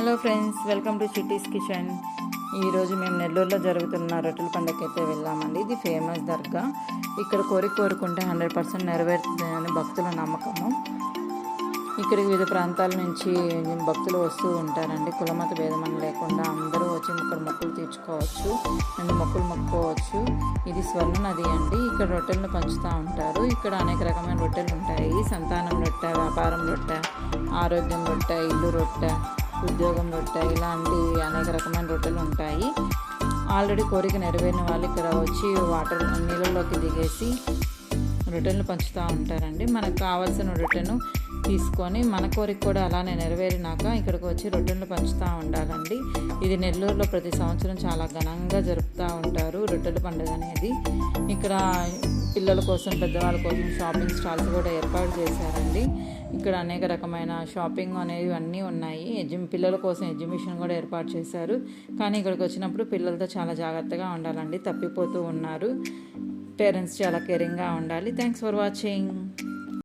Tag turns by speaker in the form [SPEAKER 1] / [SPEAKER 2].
[SPEAKER 1] Hello friends, welcome to చిట్టీస్ kitchen. ఈరోజు మేము నెల్లూరులో జరుగుతున్న రొట్టెల పండుగకి అయితే వెళ్ళామండి. ఇది ఫేమస్ దర్గా. ఇక్కడ కోరుకుంటే 100% నెరవేరుతుందని భక్తుల నమ్మకము. ఇక్కడికి వివిధ ప్రాంతాల నుంచి భక్తులు వస్తూ ఉంటారండి. కులమత భేదమని లేకుండా అందరూ వచ్చి ఇక్కడ మొక్కులు తీర్చుకోవచ్చు అండ్ మొక్కులు మొక్కుకోవచ్చు. ఇది స్వర్ణ నది అండి. ఇక్కడ రొట్టెలను పంచుతూ ఉంటారు. ఇక్కడ అనేక రకమైన రొట్టెలు ఉంటాయి. సంతానం రొట్టె, వ్యాపారం రొట్టె, ఆరోగ్యం రొట్టె, ఇల్లు రొట్టె, ఉద్యోగం రొట్టె, ఇలాంటి అనేక రకమైన రొట్టెలు ఉంటాయి. ఆల్రెడీ కోరిక నెరవేరిన వాళ్ళు ఇక్కడ వచ్చి నీళ్ళలోకి దిగేసి రొట్టెలను పంచుతూ ఉంటారండి. మనకు కావాల్సిన రొట్టెను తీసుకొని మన కోరిక కూడా అలానే నెరవేరినాక ఇక్కడికి వచ్చి రొట్టెలను పంచుతూ ఉండాలండి. ఇది నెల్లూరులో ప్రతి సంవత్సరం చాలా ఘనంగా జరుపుతూ ఉంటారు రొట్టెల పండుగ అనేది. ఇక్కడ పిల్లల కోసం, పెద్దవాళ్ళ కోసం షాపింగ్ స్టాల్స్ కూడా ఏర్పాటు చేశారండి. ఇక్కడ అనేక రకమైన షాపింగ్ అనేవి అన్నీ ఉన్నాయి. పిల్లల కోసం ఎగ్జిబిషన్ కూడా ఏర్పాటు చేశారు. కానీ ఇక్కడికి వచ్చినప్పుడు పిల్లలతో చాలా జాగ్రత్తగా ఉండాలండి. తప్పిపోతూ ఉన్నారు. పేరెంట్స్ చాలా కేరింగ్గా ఉండాలి. Thanks for watching.